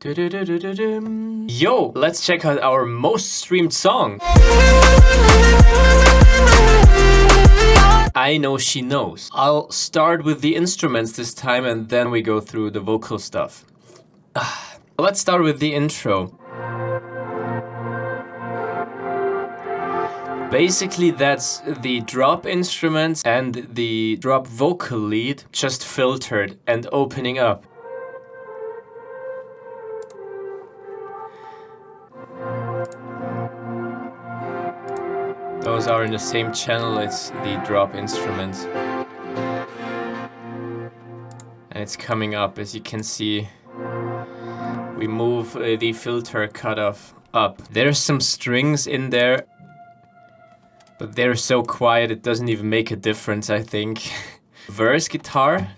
Yo, let's check out our most streamed song. I Know She Knows. I'll start with the instruments this time and then we go through the vocal stuff. Let's start with the intro. Basically, that's the drop instruments and the drop vocal lead just filtered and opening up. Those are in the same channel, it's the drop instruments. And it's coming up, as you can see. We move the filter cutoff up. There's some strings in there, but they're so quiet it doesn't even make a difference, I think. Verse guitar.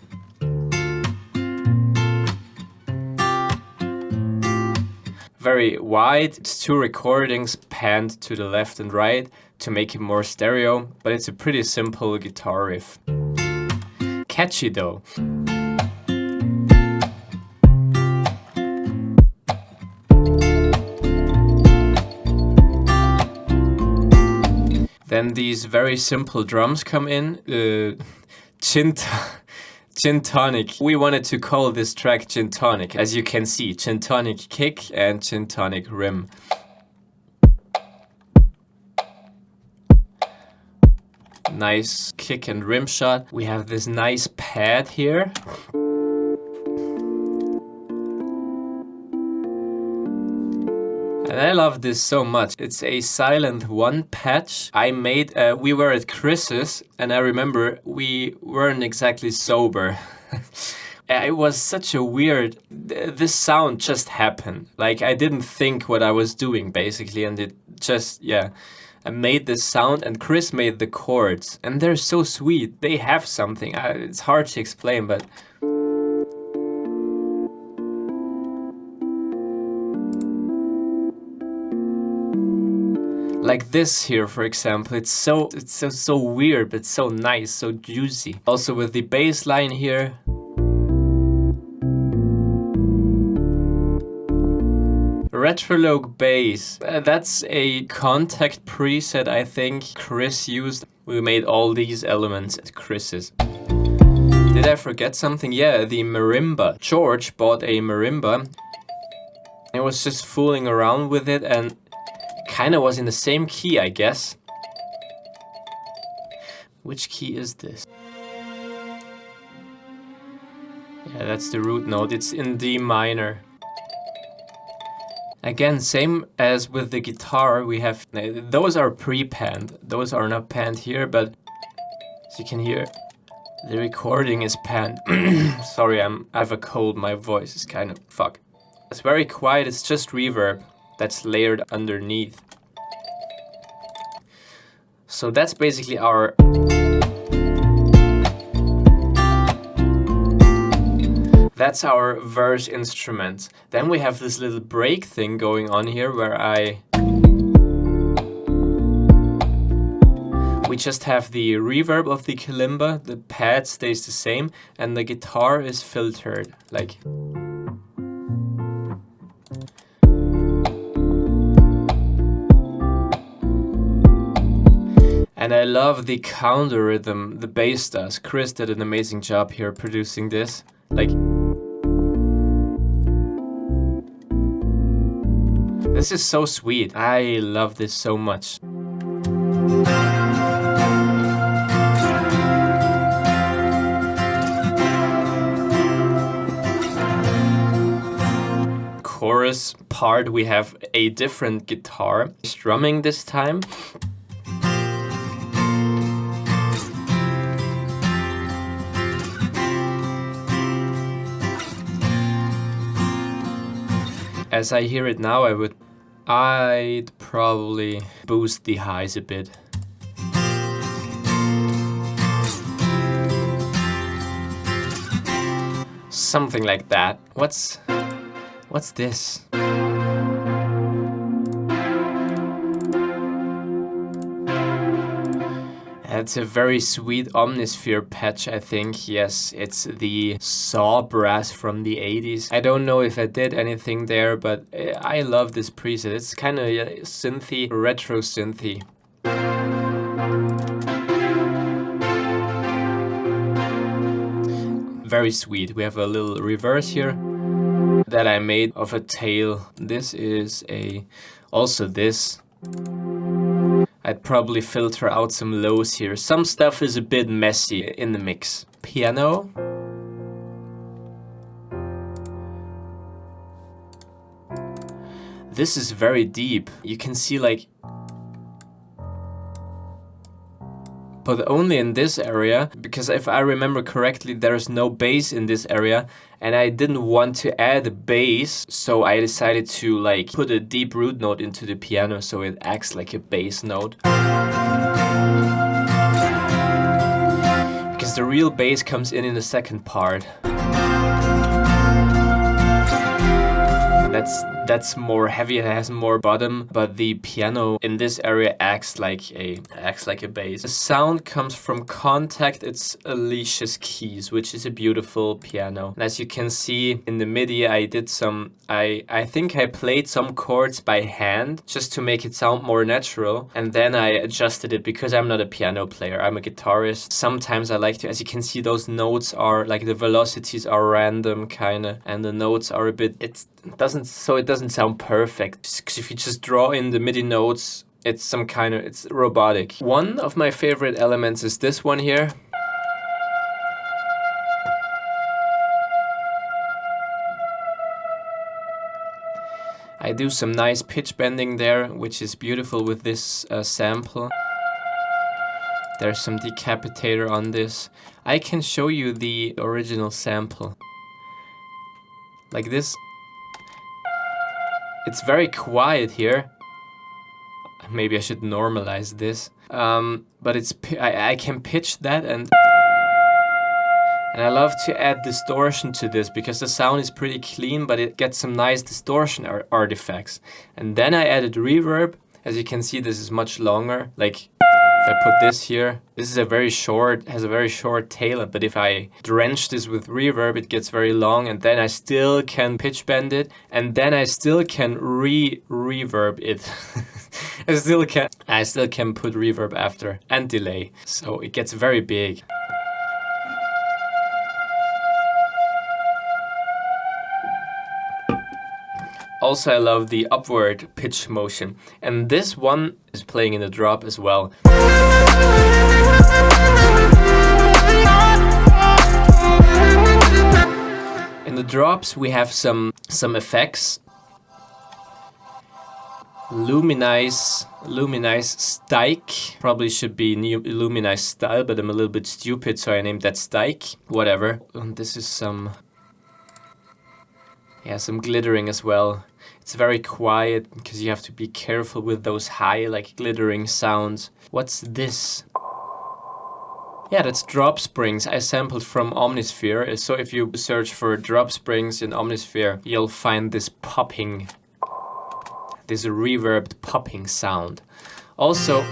Very wide. It's two recordings panned to the left and right to make it more stereo, but it's a pretty simple guitar riff. Catchy though. Then these very simple drums come in. Gin Tonic. We wanted to call this track Gin Tonic. As you can see, Gin Tonic kick and Gin Tonic rim. Nice kick and rim shot. We have this nice pad here. And I love this so much. It's a silent one patch I made. We were at Chris's and I remember we weren't exactly sober. It was such a weird... This sound just happened. Like I didn't think what I was doing basically, and it just, yeah. I made this sound and Chris made the chords. And they're so sweet. They have something. It's hard to explain, but... Like this here, for example, it's so weird, but so nice, so juicy. Also with the bass line here. Retrologue bass. That's a Contact preset I think Chris used. We made all these elements at Chris's. Did I forget something? Yeah, the marimba. George bought a marimba. I was just fooling around with it and kinda was in the same key, I guess. Which key is this? Yeah, that's the root note. It's in D minor. Again, same as with the guitar, we have... Those are pre-panned. Those are not panned here, but as you can hear, the recording is panned. Sorry, I have a cold. My voice is kind of fucked. It's very quiet. It's just reverb that's layered underneath. So that's basically our... That's our verse instrument. Then we have this little break thing going on here where we just have the reverb of the kalimba, the pad stays the same, and the guitar is filtered, like... And I love the counter rhythm the bass does. Chris did an amazing job here producing this. Like... This is so sweet. I love this so much. Chorus part, we have a different guitar strumming this time. As I hear it now, I'd probably boost the highs a bit. Something like that. What's this? That's a very sweet Omnisphere patch, I think. Yes, it's the saw brass from the 80s. I don't know if I did anything there, but I love this preset. It's kind of synthy, retro synthy. Very sweet. We have a little reverse here that I made of a tail. This is also this. I'd probably filter out some lows here. Some stuff is a bit messy in the mix. Piano. This is very deep. You can see like, but only in this area, because if I remember correctly, there's no bass in this area, and I didn't want to add a bass, so I decided to like put a deep root note into the piano so it acts like a bass note. Because the real bass comes in the second part. That's more heavy, it has more bottom, but the piano in this area acts like a bass. The sound comes from Contact. It's Alicia's keys, which is a beautiful piano. And as you can see in the MIDI, I did some, I think I played some chords by hand just to make it sound more natural, and then I adjusted it because I'm not a piano player, I'm a guitarist. Sometimes I like to, as you can see, those notes are like the velocities are random kinda, and the notes are a bit, it doesn't sound perfect. Because if you just draw in the MIDI notes, it's it's robotic. One of my favorite elements is this one here. I do some nice pitch bending there, which is beautiful with this sample. There's some decapitator on this. I can show you the original sample. Like this. It's very quiet here. Maybe I should normalize this. But I can pitch that, and I love to add distortion to this because the sound is pretty clean, but it gets some nice distortion artifacts. And then I added reverb. As you can see, this is much longer. Like if I put this here, this is has a very short tail, but if I drench this with reverb, it gets very long, and then I still can pitch bend it, and then I still can reverb it. I still can put reverb after and delay, so it gets very big. Also, I love the upward pitch motion, and this one is playing in the drop as well. In the drops we have some effects. Luminize Stike. Probably should be Luminize Style, but I'm a little bit stupid, so I named that Stike. Whatever. And this is some glittering as well. It's very quiet because you have to be careful with those high, like glittering sounds. What's this? Yeah, that's drop springs I sampled from Omnisphere. So if you search for drop springs in Omnisphere, you'll find this popping, this reverbed popping sound. Also,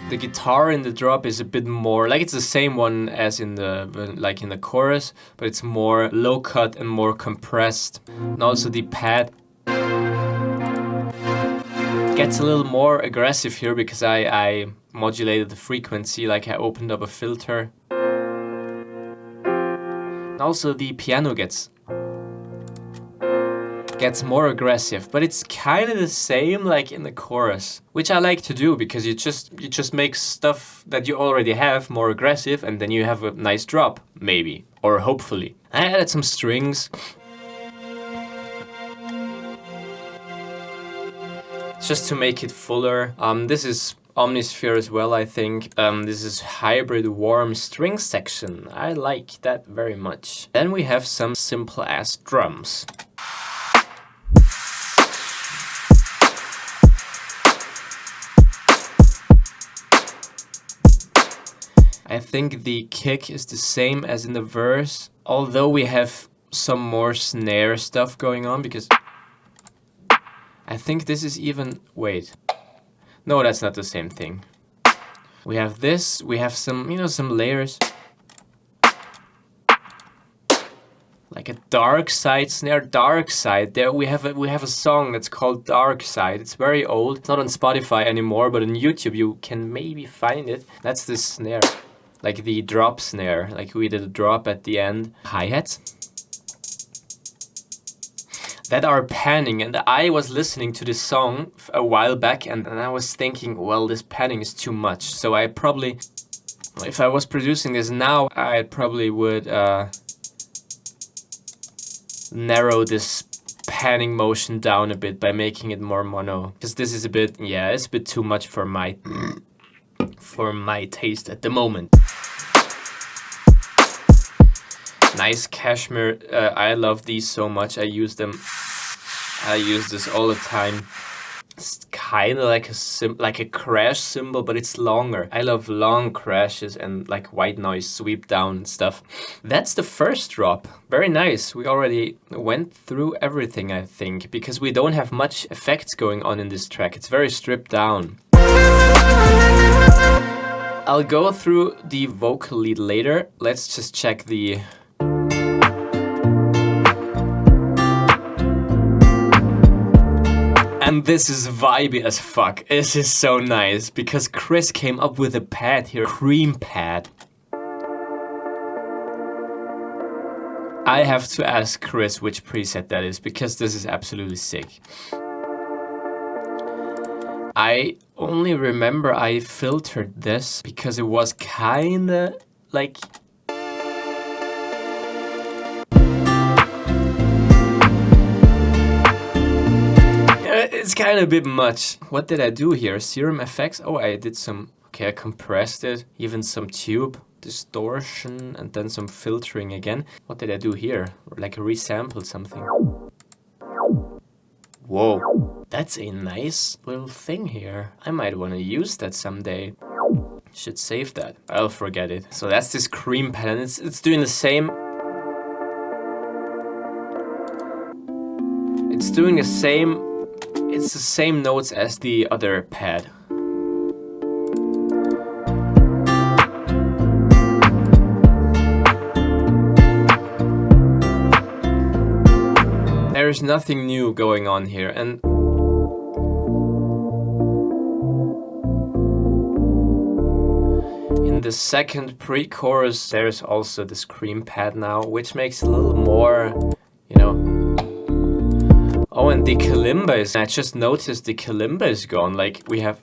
the guitar in the drop is a bit more, like it's the same one as in the chorus, but it's more low cut and more compressed. And also the pad gets a little more aggressive here because I modulated the frequency, like I opened up a filter. And also the piano gets more aggressive, but it's kind of the same like in the chorus, which I like to do because you just make stuff that you already have more aggressive, and then you have a nice drop, maybe, or hopefully. I added some strings. Just to make it fuller. This is Omnisphere as well, I think. This is hybrid warm string section. I like that very much. Then we have some simple ass drums. I think the kick is the same as in the verse, although we have some more snare stuff going on, because I think this is even, wait, No, that's not the same thing. We have this, we have some, you know, some layers. Like a dark side snare, dark side. There we have a song that's called Dark Side. It's very old. It's not on Spotify anymore, but on YouTube you can maybe find it. That's this snare. Like the drop snare. Like we did a drop at the end. Hi-hats that are panning, and I was listening to this song a while back and I was thinking, well, this panning is too much. So I probably, if I was producing this now, I probably would narrow this panning motion down a bit by making it more mono. Because this is a bit, yeah, it's a bit too much for my taste at the moment. Nice cashmere. I love these so much. I use them. I use this all the time. It's kind of like a crash cymbal, but it's longer. I love long crashes and like white noise sweep down and stuff. That's the first drop. Very nice. We already went through everything, I think, because we don't have much effects going on in this track. It's very stripped down. I'll go through the vocal lead later. Let's just check the... And this is vibey as fuck. This is so nice because Chris came up with a pad here, cream pad. I have to ask Chris which preset that is because this is absolutely sick. I only remember I filtered this because it was kinda like... It's kind of a bit much. What did I do here? Serum effects? Oh, I did some... Okay, I compressed it. Even some tube distortion and then some filtering again. What did I do here? Like resample something. Whoa. That's a nice little thing here. I might want to use that someday. Should save that. I'll forget it. So that's this cream pad and it's doing the same... It's doing the same... It's the same notes as the other pad. There's nothing new going on here, and in the second pre-chorus there's also this cream pad now, which makes it a little more, you know. Oh, and the kalimba is... I just noticed the kalimba is gone. Like, we have...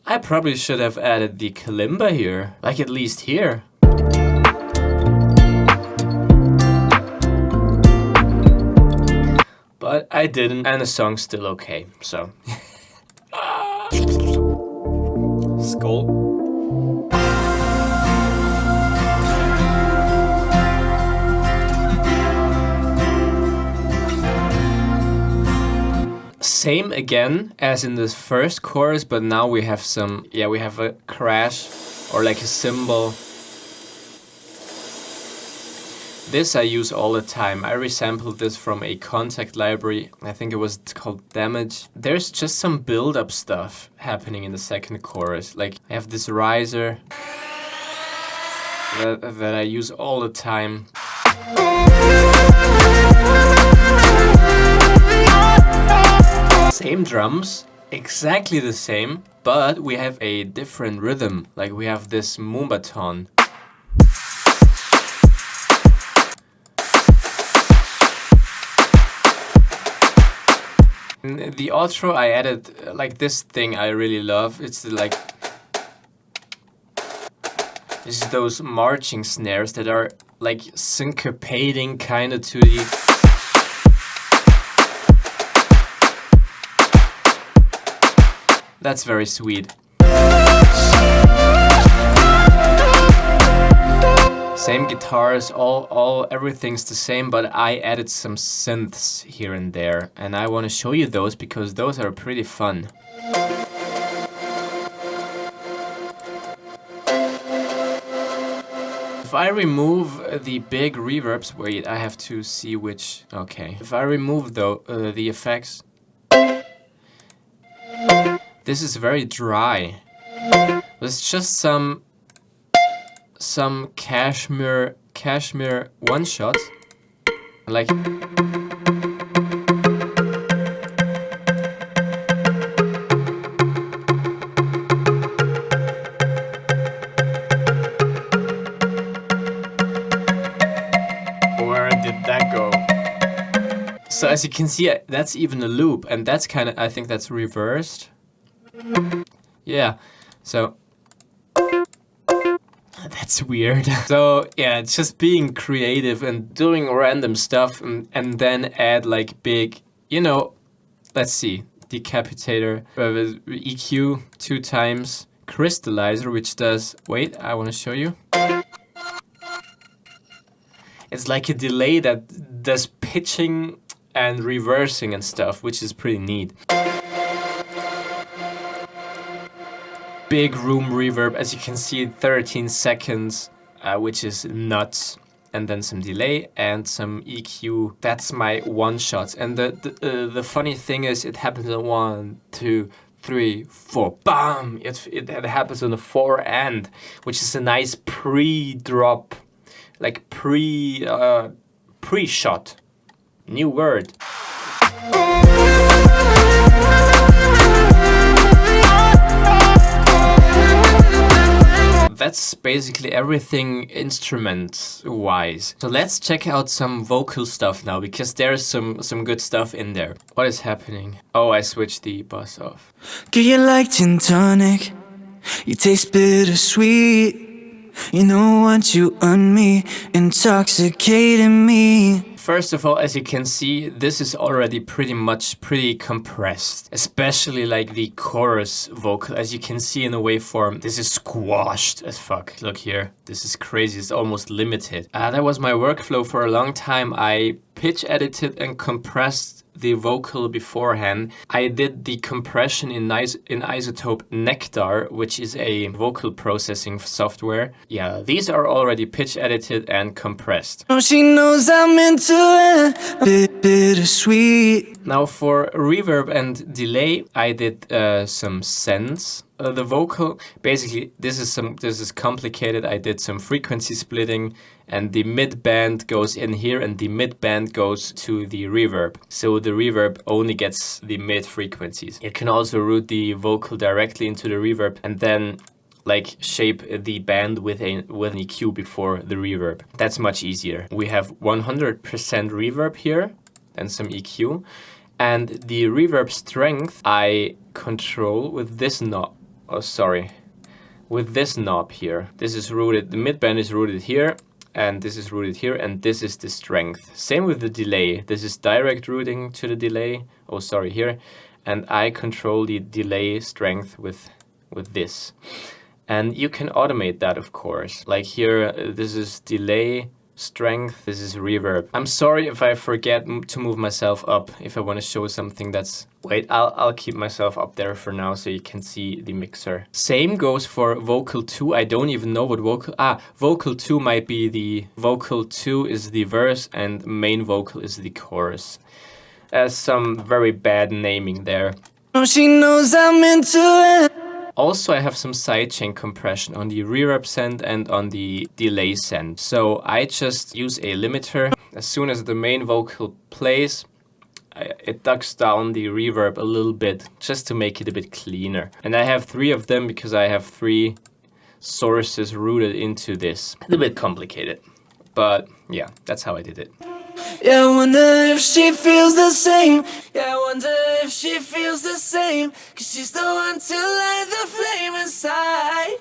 I probably should have added the kalimba here. Like, at least here. But I didn't, and the song's still okay, so... Skål. Same again as in the first chorus, but now we have some, yeah, we have a crash or like a cymbal. This I use all the time. I resampled this from a contact library. I think it was called Damage. There's just some build-up stuff happening in the second chorus. Like I have this riser that I use all the time. Same drums, exactly the same, but we have a different rhythm. Like we have this moombahton. In the outro I added like this thing I really love. It's like this is those marching snares that are like syncopating kind of to the... That's very sweet. Same guitars, everything's the same, but I added some synths here and there, and I want to show you those because those are pretty fun. If I remove the big reverbs, wait, I have to see which, okay. If I remove the effects, This is very dry. It's just some cashmere one shot. Like where did that go? So as you can see, that's even a loop, and that's kind of, I think that's reversed. Yeah, so that's weird. So yeah, it's just being creative and doing random stuff, and then add like big, you know, let's see, decapitator, EQ 2 times, crystallizer, which does, wait, I want to show you. It's like a delay that does pitching and reversing and stuff, which is pretty neat. Big room reverb, as you can see, 13 seconds, which is nuts. And then some delay and some EQ. That's my one shot. And the funny thing is, it happens in 1, 2, 3, 4. Bam! It happens on the 4 end, which is a nice pre-drop, like pre-shot. New word. That's basically everything instrument-wise. So let's check out some vocal stuff now, because there's some good stuff in there. What is happening? Oh, I switched the bus off. Do you like gin tonic? You taste bittersweet. You know what you on me, intoxicating me. First of all, as you can see, this is already pretty compressed, especially like the chorus vocal. As you can see in the waveform, this is squashed as fuck. Look here, this is crazy, it's almost limited. That was my workflow for a long time. I pitch edited and compressed the vocal beforehand. I did the compression in iZotope Nectar, which is a vocal processing software. Yeah, these are already pitch edited and compressed. Oh, she knows I'm into it. Bittersweet. Now for reverb and delay, I did some sends. The vocal, basically, this is complicated. I did some frequency splitting, and the mid band goes in here, and the mid band goes to the reverb. So the reverb only gets the mid frequencies. You can also route the vocal directly into the reverb, and then like shape the band with an EQ before the reverb. That's much easier. We have 100% reverb here, and some EQ. And the reverb strength I control with this knob. Oh, sorry. With this knob here. This is rooted, the midband is rooted here, and this is rooted here, and this is the strength. Same with the delay. This is direct routing to the delay. Oh, sorry, here. And I control the delay strength with this. And you can automate that, of course. Like here, this is delay strength, this is reverb. I'm sorry if I forget to move myself up if I want to show something that's... Wait, I'll keep myself up there for now so you can see the mixer. Same goes for vocal 2. I don't even know what vocal... vocal 2 might be the... Vocal 2 is the verse and main vocal is the chorus. Some very bad naming there. Oh, she knows I'm into it. Also, I have some sidechain compression on the reverb send and on the delay send. So I just use a limiter. As soon as the main vocal plays, it ducks down the reverb a little bit just to make it a bit cleaner. And I have 3 of them because I have 3 sources routed into this. A little bit complicated, but yeah, that's how I did it. Yeah, I wonder if she feels the same. Yeah, I wonder if she feels the same. Cause she's the one to light the flame inside.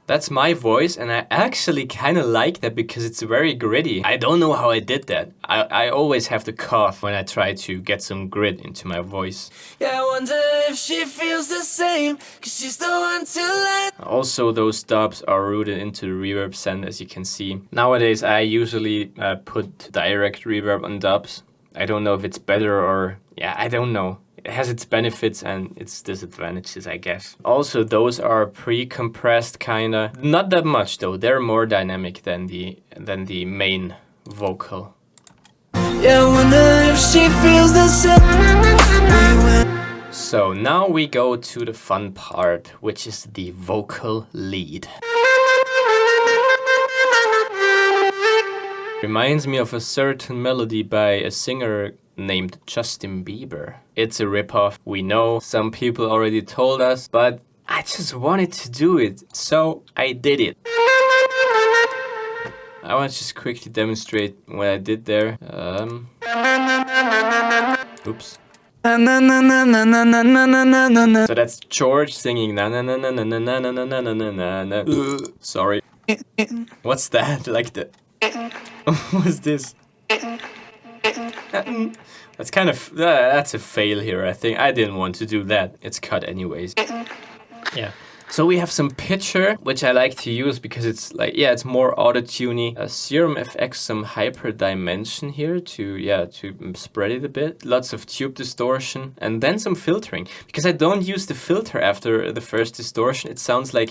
That's my voice, and I actually kind of like that because it's very gritty. I don't know how I did that. I always have to cough when I try to get some grit into my voice. Yeah, I wonder if she feels the same, cause she's the one to light. Also, those dubs are rooted into the reverb send, as you can see. Nowadays, I usually put direct reverb on dubs. I don't know if it's better or... yeah, I don't know. It has its benefits and its disadvantages, I guess. Also, those are pre-compressed kinda. Not that much though. They're more dynamic than the main vocal. Yeah, I wonder if she feels the same. So now we go to the fun part, which is the vocal lead. Reminds me of a certain melody by a singer named Justin Bieber. It's a ripoff, we know, some people already told us, but I just wanted to do it, so I did it. I want to just quickly demonstrate what I did there. Oops. So that's George singing na na na na na na na na na na na na na. Sorry. What's that? Like the... What's this? That's kind of... that's a fail here, I think. I didn't want to do that. It's cut anyways. Yeah. So we have some pitcher, which I like to use because it's like, yeah, it's more auto-tuney. Serum FX, some hyper dimension here to spread it a bit. Lots of tube distortion and then some filtering. Because I don't use the filter after the first distortion. It sounds like...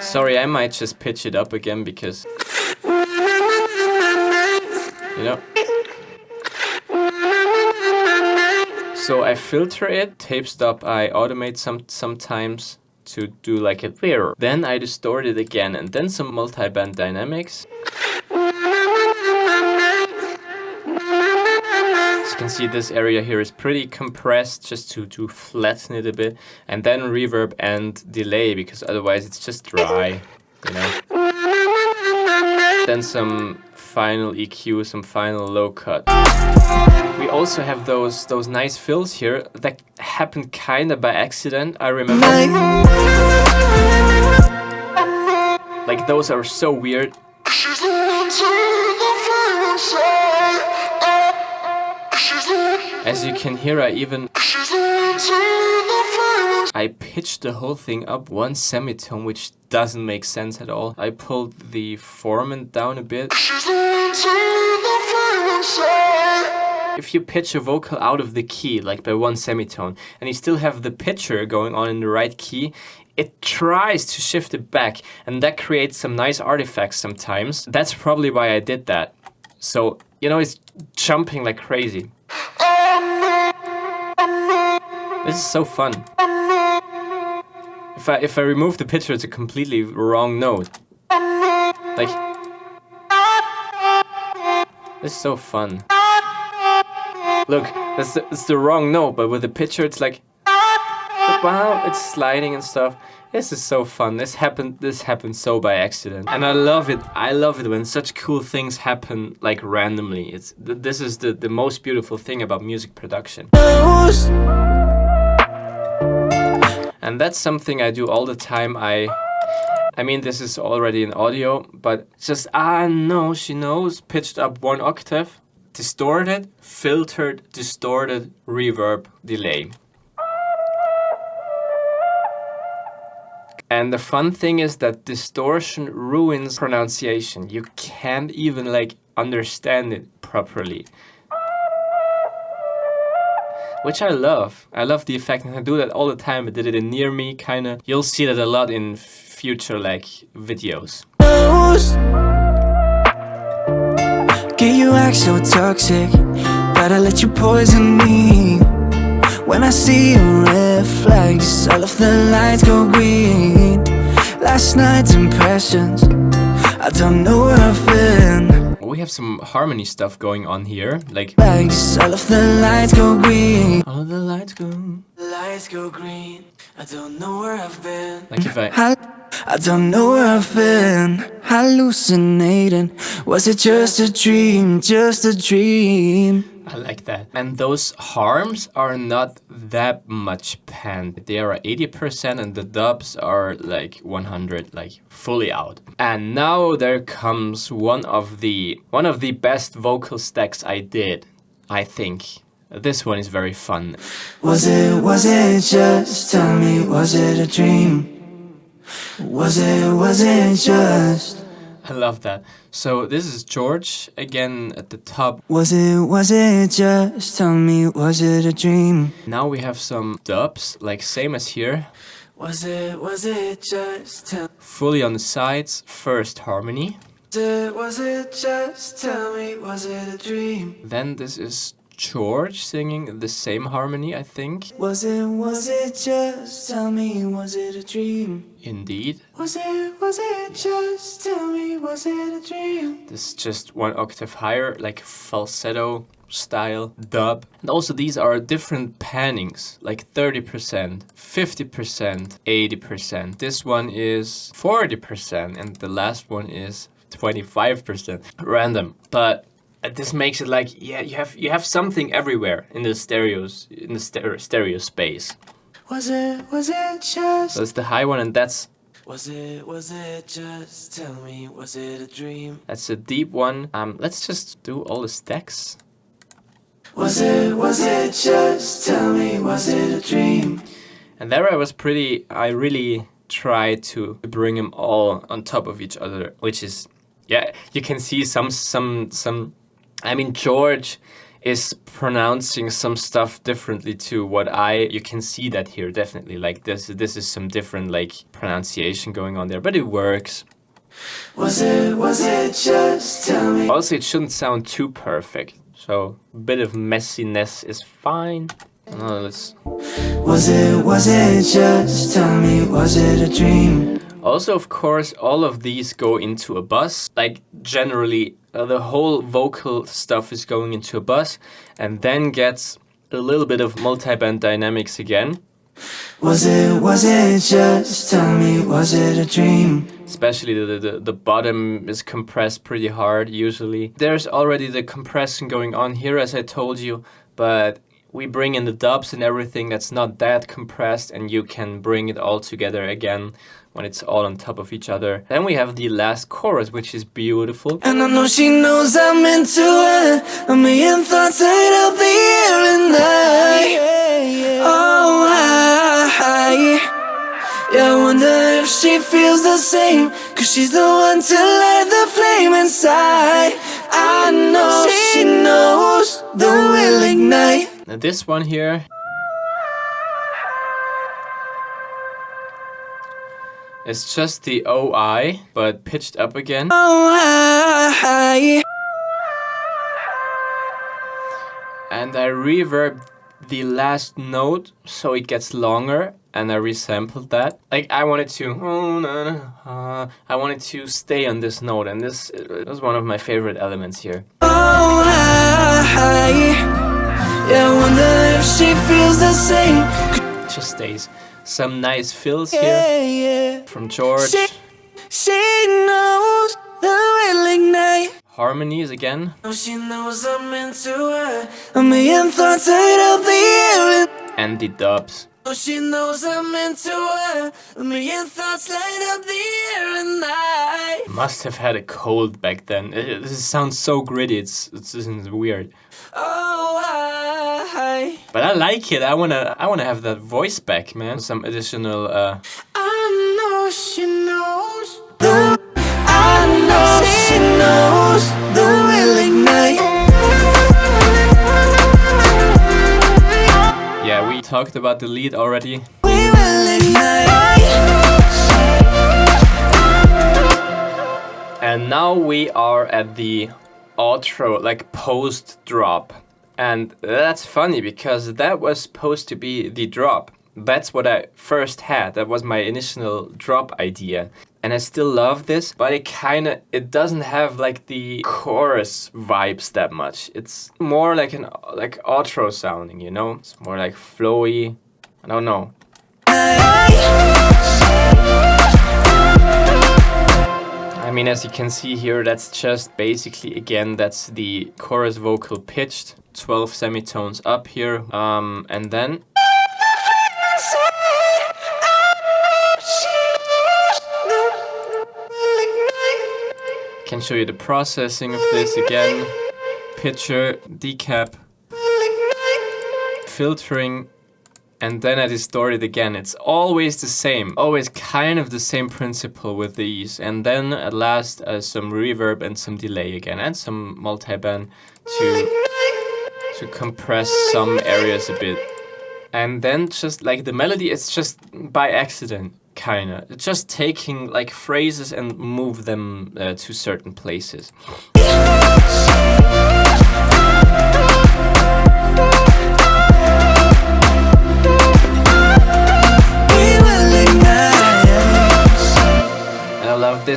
Sorry, I might just pitch it up again because... You know... So I filter it, tape stop, I automate sometimes to do like a whir. Then I distort it again and then some multi-band dynamics. As you can see, this area here is pretty compressed just to flatten it a bit. And then reverb and delay because otherwise it's just dry, you know. Then some final EQ, some final low cut. We also have those nice fills here that happened kinda by accident, I remember. Like those are so weird. As you can hear, I pitched the whole thing up one semitone, which doesn't make sense at all. I pulled the formant down a bit. If you pitch a vocal out of the key, like by one semitone, and you still have the pitcher going on in the right key, it tries to shift it back, and that creates some nice artifacts sometimes. That's probably why I did that. So, you know, it's jumping like crazy. This is so fun. If I remove the pitcher, it's a completely wrong note. Like, this is so fun. Look, that's the wrong note, but with the pitcher, it's like, wow, it's sliding and stuff. This is so fun. This happened so by accident, and I love it. I love it when such cool things happen like randomly. This is the most beautiful thing about music production. And that's something I do all the time. I mean, this is already in audio, but just, no, she knows, pitched up one octave, distorted, filtered, distorted, reverb, delay. And the fun thing is that distortion ruins pronunciation. You can't even like understand it properly. Which I love. I love the effect, and I do that all the time. I did it in Near Me, kinda. You'll see that a lot in future like videos. Get you act so toxic, but I let you poison me. When I see your red flags, all of the lights go green. Last night's impressions, I don't know where I've been. We have some harmony stuff going on here, like all of the lights go green. all of the lights go green. I don't know where I've been. like if I don't know where I've been. Hallucinating. Was it just a dream? Just a dream? I like that. And those harms are not that much panned. They are 80% and the dubs are like 100, like fully out. And now there comes one of the best vocal stacks I did, I think. This one is very fun. Was it just, tell me, was it a dream? Was it just? I love that. So this is George again at the top. Was it just, tell me, was it a dream? Now we have some dubs, like same as here. Was it just, tell Fully on the sides, first harmony. Was it just, tell me, was it a dream? Then this is George singing the same harmony, I think. Was it just, tell me, was it a dream? Indeed. Was it just, tell me, was it a dream? This is just 1 octave higher, like falsetto style dub. And also these are different pannings, like 30%, 50%, 80%. This one is 40% and the last one is 25%. Random. But this makes it like, yeah, you have something everywhere in the stereos, in the stereo space. Was it just? That's the high one, and that's... Was it just, tell me, was it a dream? That's a deep one. Let's just do all the stacks. Was it just, tell me, was it a dream? And there I really tried to bring them all on top of each other, which is, yeah, you can see some, I mean, George is pronouncing some stuff differently to what you can see that here, definitely. Like this is some different like pronunciation going on there, but it works. Was it just, tell me? Also, it shouldn't sound too perfect, so a bit of messiness is fine. Let's... Was it just, tell me, was it a dream? Also, of course, all of these go into a bus. Like, generally, the whole vocal stuff is going into a bus and then gets a little bit of multi-band dynamics again. Was it just, tell me, was it a dream? Especially the bottom is compressed pretty hard, usually. There's already the compression going on here, as I told you, but we bring in the dubs and everything that's not that compressed, and you can bring it all together again when it's all on top of each other. Then we have the last chorus, which is beautiful. And I know she knows I'm into it. A million thoughts light up the air and night. Oh, yeah, I wonder if she feels the same, 'cause she's the one to light the flame inside. I know she knows the will ignite. Now this one here, it's just the OI, but pitched up again. Oh, And I reverbed the last note so it gets longer, and I resampled that. Like I wanted to stay on this note, and this was one of my favorite elements here. oh, yeah, I wonder if she feels the same. It just stays. Some nice fills here from George. She knows the will ignite. Harmonies again. Oh, she knows I'm into her. A million thoughts light up the air. And the dubs. Oh, she knows I'm into her. A million thoughts light up the air and night. Must have had a cold back then. This sounds so gritty. It's weird. Oh, But I like it. I wanna have that voice back, man. Some additional. I know she knows. I know she knows the will ignite. Yeah, we talked about the lead already. We will ignite. And now we are at the outro, like post drop. And that's funny because that was supposed to be the drop. That's what I first had. That was my initial drop idea. And I still love this, but it doesn't have like the chorus vibes that much. It's more like like outro sounding, you know? It's more like flowy. I don't know. I mean, as you can see here, that's just basically, again, that's the chorus vocal pitched, 12 semitones up here, and then... Can show you the processing of this again. Pitcher, decap, filtering, and then I distort it again. It's always the same, always kind of the same principle with these. And then at last some reverb and some delay again, and some multiband to compress some areas a bit. And then just like the melody, it's just by accident, kinda. It's just taking like phrases and move them to certain places.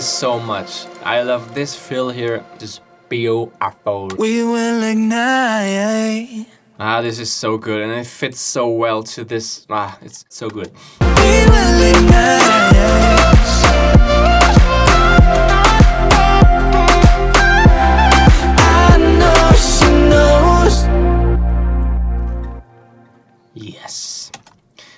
this so much. I love this fill here, just beautiful. We will ignite. This is so good, and it fits so well to this. It's so good. We will ignite. I know she knows. Yes.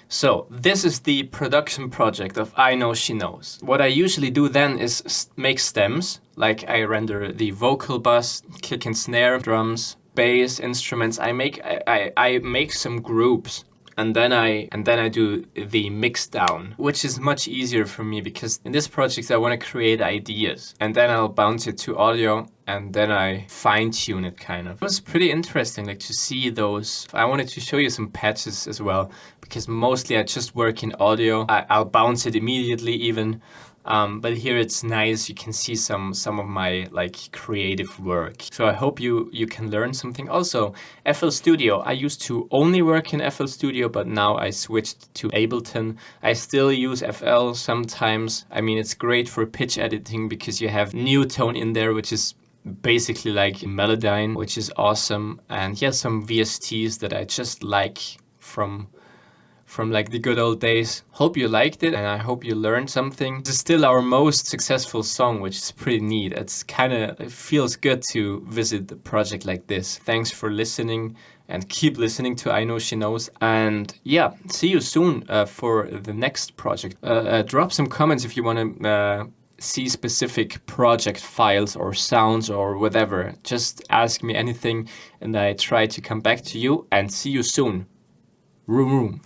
So this is the production project of I Know She Knows. What I usually do then is make stems, like I render the vocal bus, kick and snare, drums, bass, instruments. I make some groups, and then I do the mix down, which is much easier for me because in this project I want to create ideas, and then I'll bounce it to audio, and then I fine tune it kind of. It was pretty interesting, like, to see those. I wanted to show you some patches as well, because mostly I just work in audio. I'll bounce it immediately even. But here it's nice, you can see some of my like creative work. So I hope you can learn something. Also, FL Studio, I used to only work in FL Studio, but now I switched to Ableton. I still use FL sometimes. I mean, it's great for pitch editing because you have new tone in there, which is basically like Melodyne, which is awesome. And yeah, some VSTs that I just like from like the good old days. Hope you liked it, and I hope you learned something. This is still our most successful song, which is pretty neat. It feels good to visit the project like this. Thanks for listening, and keep listening to I Know She Knows. And yeah, see you soon for the next project. Drop some comments if you want to see specific project files or sounds or whatever. Just ask me anything, and I try to come back to you. And see you soon. Room.